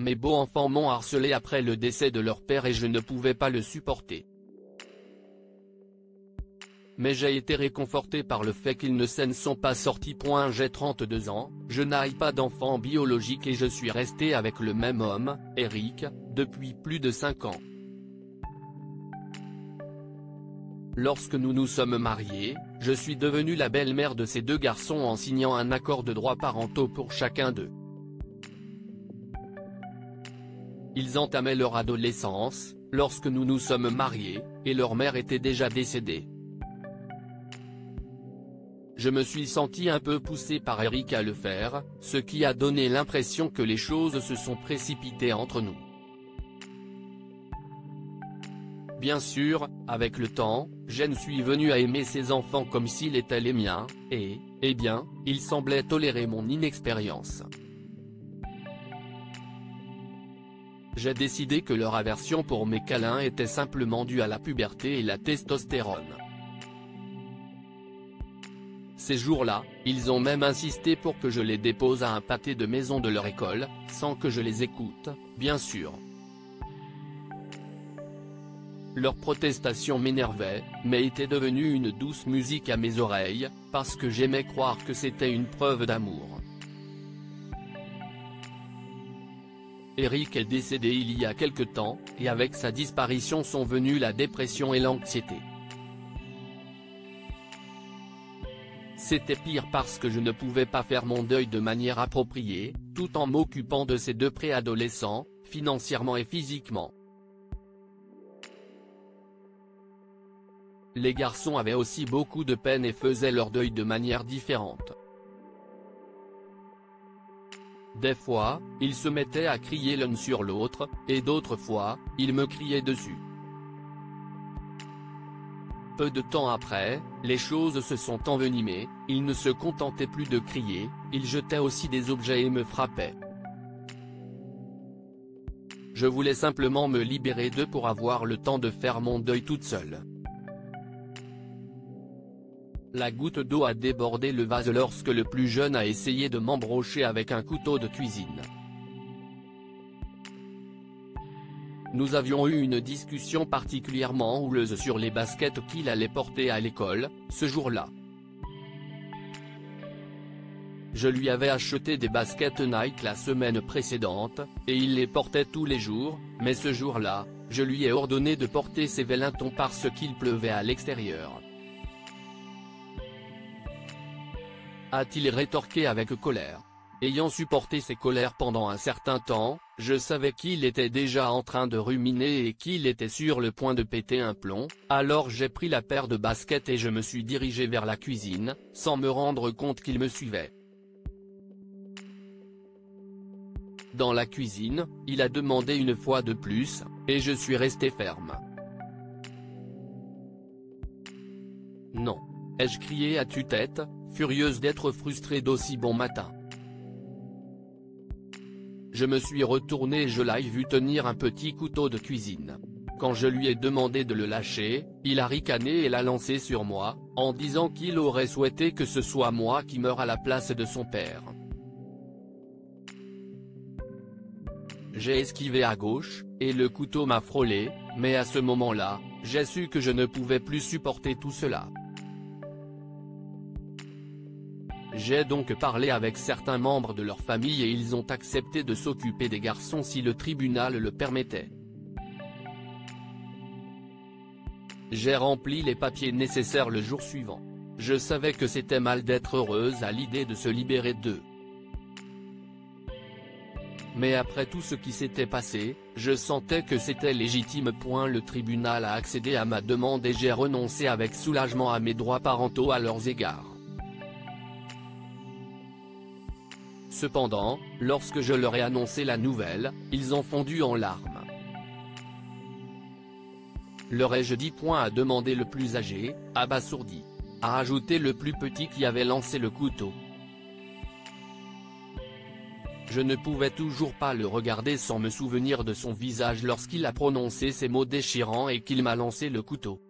Mes beaux-enfants m'ont harcelé après le décès de leur père et je ne pouvais pas le supporter. Mais j'ai été réconforté par le fait qu'ils ne s'en sont pas sortis. J'ai 32 ans, je n'ai pas d'enfant biologique et je suis resté avec le même homme, Eric, depuis plus de 5 ans. Lorsque nous nous sommes mariés, je suis devenue la belle-mère de ces deux garçons en signant un accord de droits parentaux pour chacun d'eux. Ils entamaient leur adolescence, lorsque nous nous sommes mariés, et leur mère était déjà décédée. Je me suis senti un peu poussé par Eric à le faire, ce qui a donné l'impression que les choses se sont précipitées entre nous. Bien sûr, avec le temps, je suis venu à aimer ces enfants comme s'ils étaient les miens, et, eh bien, ils semblaient tolérer mon inexpérience. J'ai décidé que leur aversion pour mes câlins était simplement due à la puberté et la testostérone. Ces jours-là, ils ont même insisté pour que je les dépose à un pâté de maison de leur école, sans que je les écoute, bien sûr. Leur protestation m'énervait, mais était devenue une douce musique à mes oreilles, parce que j'aimais croire que c'était une preuve d'amour. Eric est décédé il y a quelque temps, et avec sa disparition sont venues la dépression et l'anxiété. C'était pire parce que je ne pouvais pas faire mon deuil de manière appropriée, tout en m'occupant de ces deux préadolescents, financièrement et physiquement. Les garçons avaient aussi beaucoup de peine et faisaient leur deuil de manière différente. Des fois, ils se mettaient à crier l'un sur l'autre, et d'autres fois, ils me criaient dessus. Peu de temps après, les choses se sont envenimées, ils ne se contentaient plus de crier, ils jetaient aussi des objets et me frappaient. Je voulais simplement me libérer d'eux pour avoir le temps de faire mon deuil toute seule. La goutte d'eau a débordé le vase lorsque le plus jeune a essayé de m'embrocher avec un couteau de cuisine. Nous avions eu une discussion particulièrement houleuse sur les baskets qu'il allait porter à l'école, ce jour-là. Je lui avais acheté des baskets Nike la semaine précédente, et il les portait tous les jours, mais ce jour-là, je lui ai ordonné de porter ses Wellington parce qu'il pleuvait à l'extérieur. A-t-il rétorqué avec colère. Ayant supporté ses colères pendant un certain temps, je savais qu'il était déjà en train de ruminer et qu'il était sur le point de péter un plomb, alors j'ai pris la paire de baskets et je me suis dirigé vers la cuisine, sans me rendre compte qu'il me suivait. Dans la cuisine, il a demandé une fois de plus, et je suis resté ferme. Non. Ai-je crié à tue-tête, furieuse d'être frustrée d'aussi bon matin. Je me suis retourné et je l'ai vu tenir un petit couteau de cuisine. Quand je lui ai demandé de le lâcher, il a ricané et l'a lancé sur moi, en disant qu'il aurait souhaité que ce soit moi qui meure à la place de son père. J'ai esquivé à gauche, et le couteau m'a frôlé, mais à ce moment-là, j'ai su que je ne pouvais plus supporter tout cela. J'ai donc parlé avec certains membres de leur famille et ils ont accepté de s'occuper des garçons si le tribunal le permettait. J'ai rempli les papiers nécessaires le jour suivant. Je savais que c'était mal d'être heureuse à l'idée de se libérer d'eux. Mais après tout ce qui s'était passé, je sentais que c'était légitime. Le tribunal a accédé à ma demande et j'ai renoncé avec soulagement à mes droits parentaux à leurs égards. Cependant, lorsque je leur ai annoncé la nouvelle, ils ont fondu en larmes. Leur ai-je dit ? A demandé le plus âgé, abasourdi. A ajouté le plus petit qui avait lancé le couteau. Je ne pouvais toujours pas le regarder sans me souvenir de son visage lorsqu'il a prononcé ces mots déchirants et qu'il m'a lancé le couteau.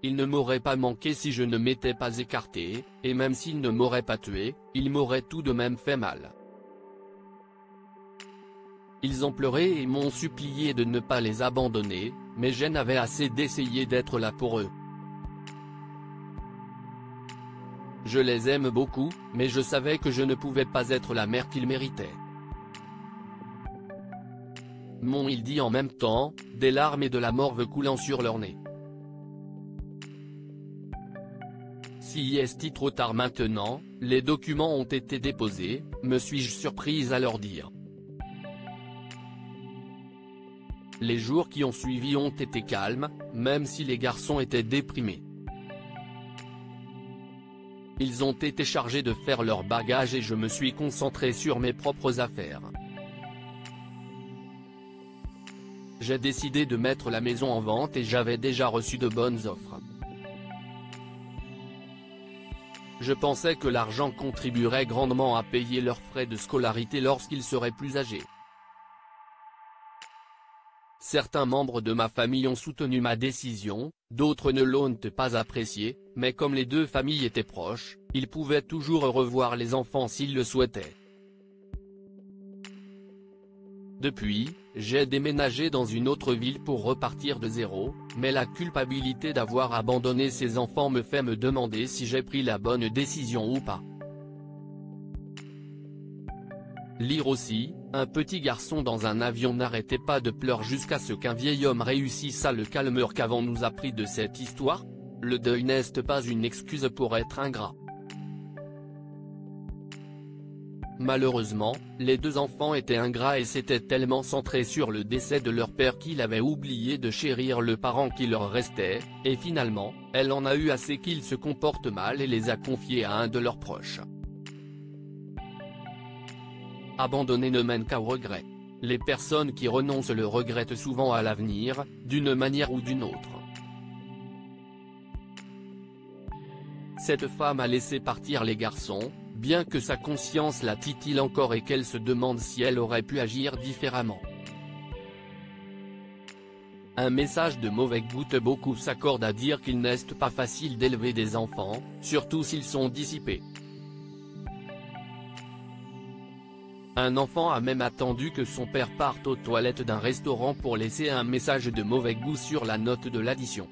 Il ne m'aurait pas manqué si je ne m'étais pas écarté, et même s'il ne m'aurait pas tué, il m'aurait tout de même fait mal. Ils ont pleuré et m'ont supplié de ne pas les abandonner, mais je n'avais assez d'essayer d'être là pour eux. Je les aime beaucoup, mais je savais que je ne pouvais pas être la mère qu'ils méritaient. M'ont-ils dit en même temps, des larmes et de la morve coulant sur leur nez. Si est-il trop tard maintenant, les documents ont été déposés, me suis-je surprise à leur dire. Les jours qui ont suivi ont été calmes, même si les garçons étaient déprimés. Ils ont été chargés de faire leur bagage et je me suis concentré sur mes propres affaires. J'ai décidé de mettre la maison en vente et j'avais déjà reçu de bonnes offres. Je pensais que l'argent contribuerait grandement à payer leurs frais de scolarité lorsqu'ils seraient plus âgés. Certains membres de ma famille ont soutenu ma décision, d'autres ne l'ont pas appréciée, mais comme les deux familles étaient proches, ils pouvaient toujours revoir les enfants s'ils le souhaitaient. Depuis, j'ai déménagé dans une autre ville pour repartir de zéro, mais la culpabilité d'avoir abandonné ces enfants me fait me demander si j'ai pris la bonne décision ou pas. Lire aussi, un petit garçon dans un avion n'arrêtait pas de pleurer jusqu'à ce qu'un vieil homme réussisse à le calmer. Qu'avons-nous appris de cette histoire? Le deuil n'est pas une excuse pour être ingrat. Malheureusement, les deux enfants étaient ingrats et s'étaient tellement centrés sur le décès de leur père qu'il avait oublié de chérir le parent qui leur restait, et finalement, elle en a eu assez qu'ils se comportent mal et les a confiés à un de leurs proches. Abandonner ne mène qu'au regret. Les personnes qui renoncent le regrettent souvent à l'avenir, d'une manière ou d'une autre. Cette femme a laissé partir les garçons, bien que sa conscience la titille encore et qu'elle se demande si elle aurait pu agir différemment. Un message de mauvais goût. Beaucoup s'accordent à dire qu'il n'est pas facile d'élever des enfants, surtout s'ils sont dissipés. Un enfant a même attendu que son père parte aux toilettes d'un restaurant pour laisser un message de mauvais goût sur la note de l'addition.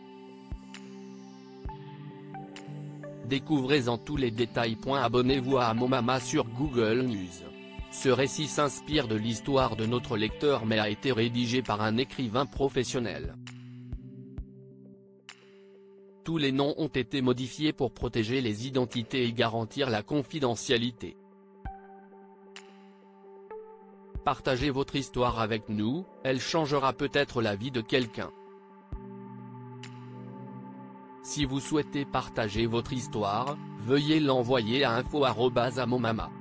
Découvrez-en tous les détails. Abonnez-vous à Momama sur Google News. Ce récit s'inspire de l'histoire de notre lecteur mais a été rédigé par un écrivain professionnel. Tous les noms ont été modifiés pour protéger les identités et garantir la confidentialité. Partagez votre histoire avec nous, elle changera peut-être la vie de quelqu'un. Si vous souhaitez partager votre histoire, veuillez l'envoyer à info@momama.com.